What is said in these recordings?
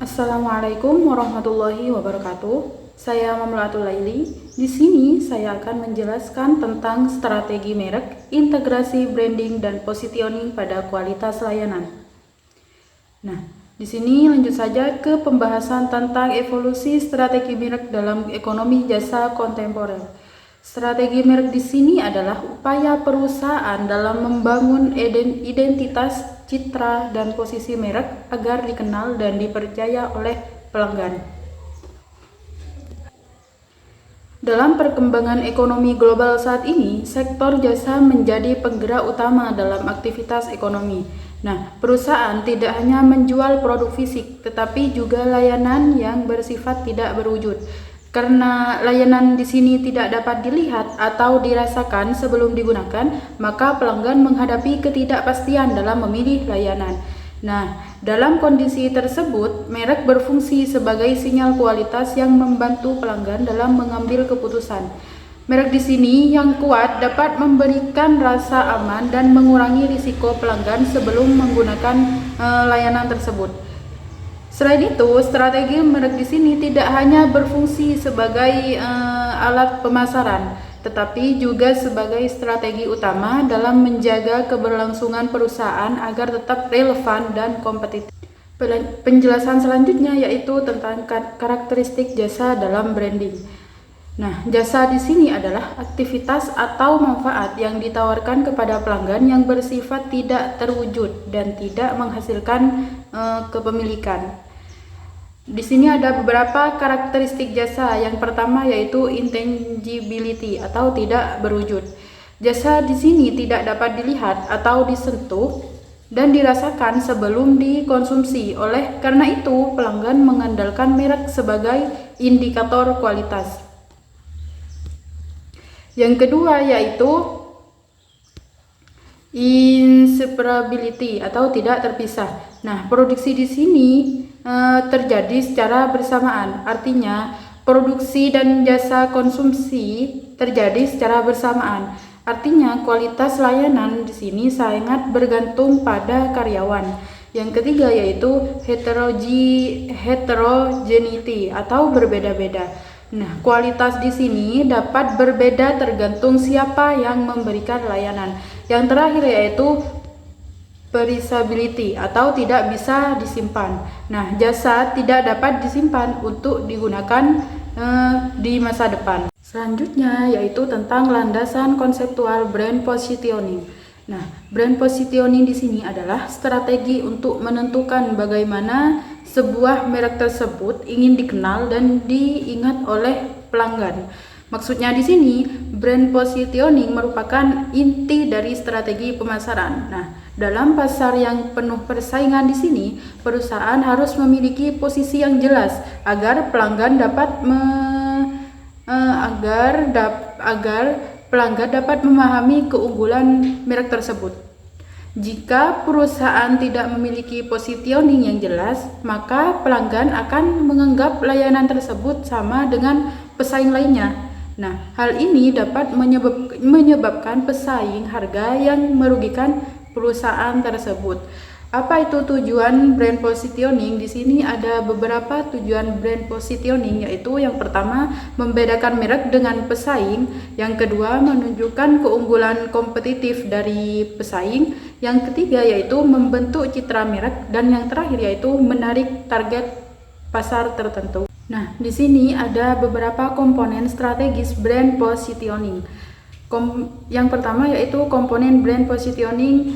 Assalamualaikum warahmatullahi wabarakatuh. Saya Mamlaatul Laili. Di sini saya akan menjelaskan tentang strategi merek, integrasi branding dan positioning pada kualitas layanan. Nah, di sini lanjut saja ke pembahasan tentang evolusi strategi merek dalam ekonomi jasa kontemporer. Strategi merek di sini adalah upaya perusahaan dalam membangun identitas, citra, dan posisi merek agar dikenal dan dipercaya oleh pelanggan. Dalam perkembangan ekonomi global saat ini, sektor jasa menjadi penggerak utama dalam aktivitas ekonomi. Nah, perusahaan tidak hanya menjual produk fisik, tetapi juga layanan yang bersifat tidak berwujud. Karena layanan di sini tidak dapat dilihat atau dirasakan sebelum digunakan, maka pelanggan menghadapi ketidakpastian dalam memilih layanan. Nah, dalam kondisi tersebut, merek berfungsi sebagai sinyal kualitas yang membantu pelanggan dalam mengambil keputusan. Merek di sini yang kuat dapat memberikan rasa aman dan mengurangi risiko pelanggan sebelum menggunakan layanan tersebut. Selain itu, strategi merek di sini tidak hanya berfungsi sebagai alat pemasaran, tetapi juga sebagai strategi utama dalam menjaga keberlangsungan perusahaan agar tetap relevan dan kompetitif. Penjelasan selanjutnya yaitu tentang karakteristik jasa dalam branding. Nah, jasa di sini adalah aktivitas atau manfaat yang ditawarkan kepada pelanggan yang bersifat tidak terwujud dan tidak menghasilkan kepemilikan. Di sini ada beberapa karakteristik jasa. Yang pertama yaitu intangibility atau tidak berwujud. Jasa di sini tidak dapat dilihat atau disentuh dan dirasakan sebelum dikonsumsi. Oleh karena itu, pelanggan mengandalkan merek sebagai indikator kualitas. Yang kedua yaitu inseparability atau tidak terpisah. Nah, produksi di sini terjadi secara bersamaan. Artinya, produksi dan jasa konsumsi terjadi secara bersamaan. Artinya, kualitas layanan di sini sangat bergantung pada karyawan. Yang ketiga yaitu heterogeneity atau berbeda-beda. Nah, kualitas di sini dapat berbeda tergantung siapa yang memberikan layanan. Yang terakhir yaitu perishability atau tidak bisa disimpan. Nah, jasa tidak dapat disimpan untuk digunakan di masa depan. Selanjutnya yaitu tentang landasan konseptual brand positioning. Nah, brand positioning di sini adalah strategi untuk menentukan bagaimana sebuah merek tersebut ingin dikenal dan diingat oleh pelanggan. Maksudnya di sini, brand positioning merupakan inti dari strategi pemasaran. Nah, dalam pasar yang penuh persaingan di sini, perusahaan harus memiliki posisi yang jelas agar pelanggan dapat memahami keunggulan merek tersebut. Jika perusahaan tidak memiliki positioning yang jelas, maka pelanggan akan menganggap layanan tersebut sama dengan pesaing lainnya. Nah, hal ini dapat menyebabkan pesaing harga yang merugikan perusahaan tersebut. Apa itu tujuan brand positioning? Di sini ada beberapa tujuan brand positioning, yaitu yang pertama, membedakan merek dengan pesaing, yang kedua, menunjukkan keunggulan kompetitif dari pesaing, yang ketiga yaitu membentuk citra merek, dan yang terakhir yaitu menarik target pasar tertentu. Nah, di sini ada beberapa komponen strategis brand positioning. Yang pertama yaitu komponen brand positioning.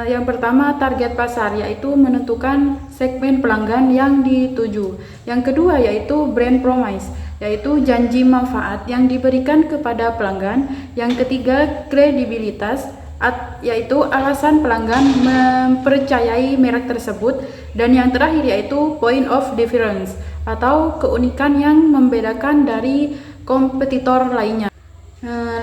Yang pertama, target pasar, yaitu menentukan segmen pelanggan yang dituju. Yang kedua yaitu brand promise, yaitu janji manfaat yang diberikan kepada pelanggan. Yang ketiga, kredibilitas, yaitu alasan pelanggan mempercayai merek tersebut. Dan yang terakhir yaitu point of difference atau keunikan yang membedakan dari kompetitor lainnya.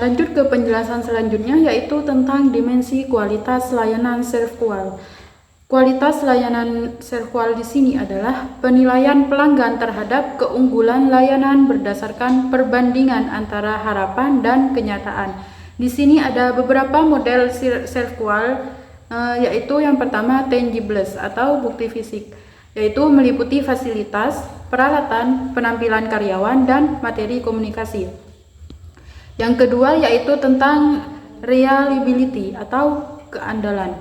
Lanjut ke penjelasan selanjutnya yaitu tentang dimensi kualitas layanan serve-qual. Kualitas layanan serve-qual di sini adalah penilaian pelanggan terhadap keunggulan layanan berdasarkan perbandingan antara harapan dan kenyataan. Di sini ada beberapa model serve-qual, yaitu yang pertama tangibles atau bukti fisik. yaitu meliputi fasilitas, peralatan, penampilan karyawan, dan materi komunikasi. Yang kedua yaitu tentang reliability atau keandalan.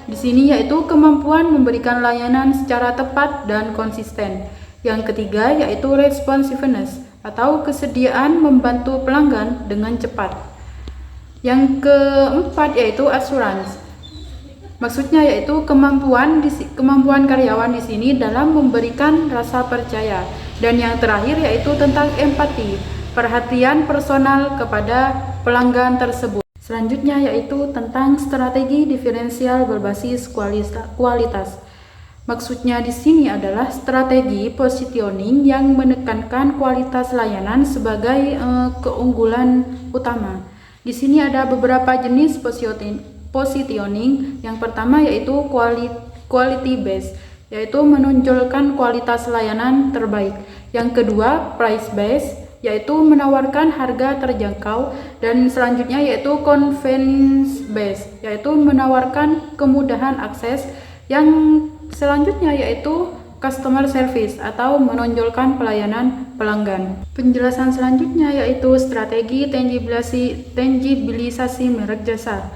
Di sini yaitu kemampuan memberikan layanan secara tepat dan konsisten. Yang ketiga yaitu responsiveness atau kesediaan membantu pelanggan dengan cepat. Yang keempat yaitu assurance. Maksudnya yaitu kemampuan karyawan di sini dalam memberikan rasa percaya. Dan yang terakhir yaitu tentang empati, perhatian personal kepada pelanggan tersebut. Selanjutnya yaitu tentang strategi diferensial berbasis kualitas. Maksudnya di sini adalah strategi positioning yang menekankan kualitas layanan sebagai keunggulan utama. Di sini ada beberapa jenis positioning. Yang pertama yaitu quality based, yaitu menonjolkan kualitas layanan terbaik. Yang kedua price based, yaitu menawarkan harga terjangkau, dan selanjutnya yaitu convenience based, yaitu menawarkan kemudahan akses. Yang selanjutnya yaitu customer service atau menonjolkan pelayanan pelanggan. Penjelasan selanjutnya yaitu strategi tangibilisasi merek jasa.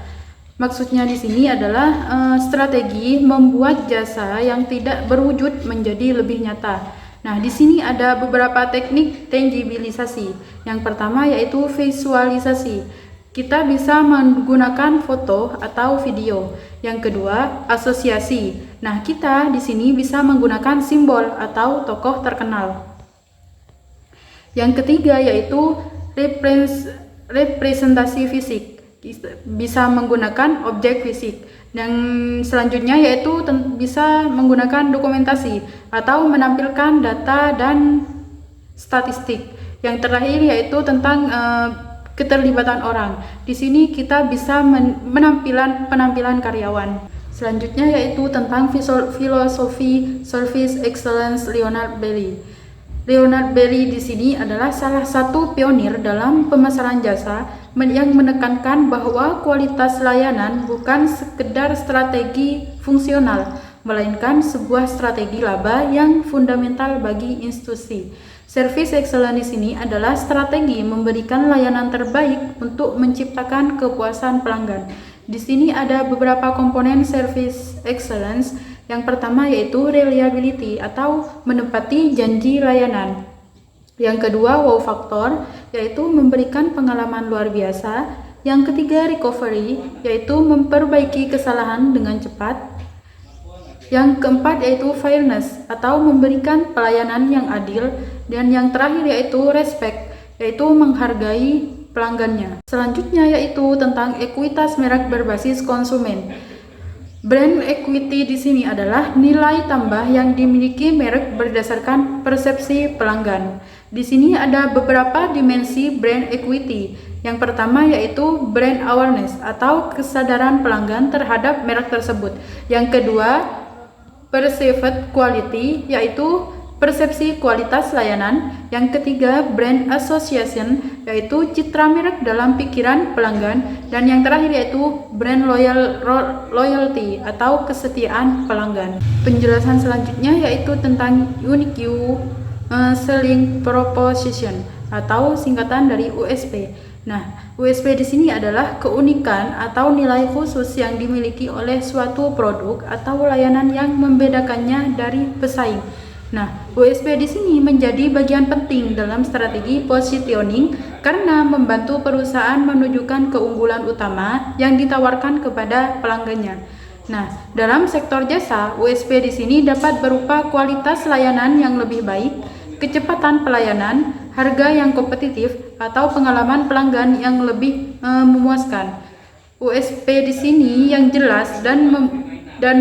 Maksudnya di sini adalah strategi membuat jasa yang tidak berwujud menjadi lebih nyata. Nah, di sini ada beberapa teknik tangibilisasi. Yang pertama yaitu visualisasi. Kita bisa menggunakan foto atau video. Yang kedua, asosiasi. Nah, kita di sini bisa menggunakan simbol atau tokoh terkenal. Yang ketiga yaitu representasi fisik. Bisa menggunakan objek fisik. Dan selanjutnya yaitu bisa menggunakan dokumentasi atau menampilkan data dan statistik. Yang terakhir yaitu tentang keterlibatan orang. Di sini kita bisa penampilan karyawan. Selanjutnya yaitu tentang filosofi service excellence Leonard Belli. Leonard Belli di sini adalah salah satu pionir dalam pemasaran jasa yang menekankan bahwa kualitas layanan bukan sekedar strategi fungsional, melainkan sebuah strategi laba yang fundamental bagi institusi. Service excellence di sini adalah strategi memberikan layanan terbaik untuk menciptakan kepuasan pelanggan. Di sini ada beberapa komponen service excellence. Yang pertama yaitu reliability atau menepati janji layanan. Yang kedua wow factor, yaitu memberikan pengalaman luar biasa. Yang ketiga recovery, yaitu memperbaiki kesalahan dengan cepat. Yang keempat yaitu fairness atau memberikan pelayanan yang adil. Dan yang terakhir yaitu respect, yaitu menghargai pelanggannya. Selanjutnya yaitu tentang ekuitas merek berbasis konsumen. Brand equity di sini adalah nilai tambah yang dimiliki merek berdasarkan persepsi pelanggan. Di sini ada beberapa dimensi brand equity. Yang pertama yaitu brand awareness atau kesadaran pelanggan terhadap merek tersebut. Yang kedua, perceived quality, yaitu persepsi kualitas layanan. Yang ketiga, brand association, yaitu citra merek dalam pikiran pelanggan. Dan yang terakhir yaitu brand loyalty atau kesetiaan pelanggan. Penjelasan selanjutnya yaitu tentang unique selling proposition atau singkatan dari USP. Nah, USP di sini adalah keunikan atau nilai khusus yang dimiliki oleh suatu produk atau layanan yang membedakannya dari pesaing. Nah, USP di sini menjadi bagian penting dalam strategi positioning karena membantu perusahaan menunjukkan keunggulan utama yang ditawarkan kepada pelanggannya. Nah, dalam sektor jasa, USP di sini dapat berupa kualitas layanan yang lebih baik, kecepatan pelayanan, harga yang kompetitif, atau pengalaman pelanggan yang lebih memuaskan. USP di sini yang jelas dan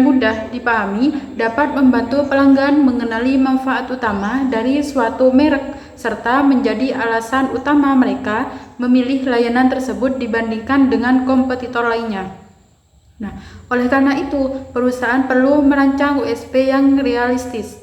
mudah dipahami dapat membantu pelanggan mengenali manfaat utama dari suatu merek serta menjadi alasan utama mereka memilih layanan tersebut dibandingkan dengan kompetitor lainnya. Nah, oleh karena itu, perusahaan perlu merancang USP yang realistis,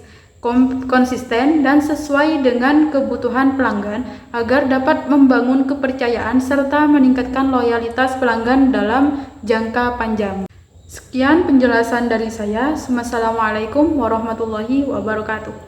konsisten, dan sesuai dengan kebutuhan pelanggan agar dapat membangun kepercayaan serta meningkatkan loyalitas pelanggan dalam jangka panjang. Sekian penjelasan dari saya. Wassalamualaikum warahmatullahi wabarakatuh.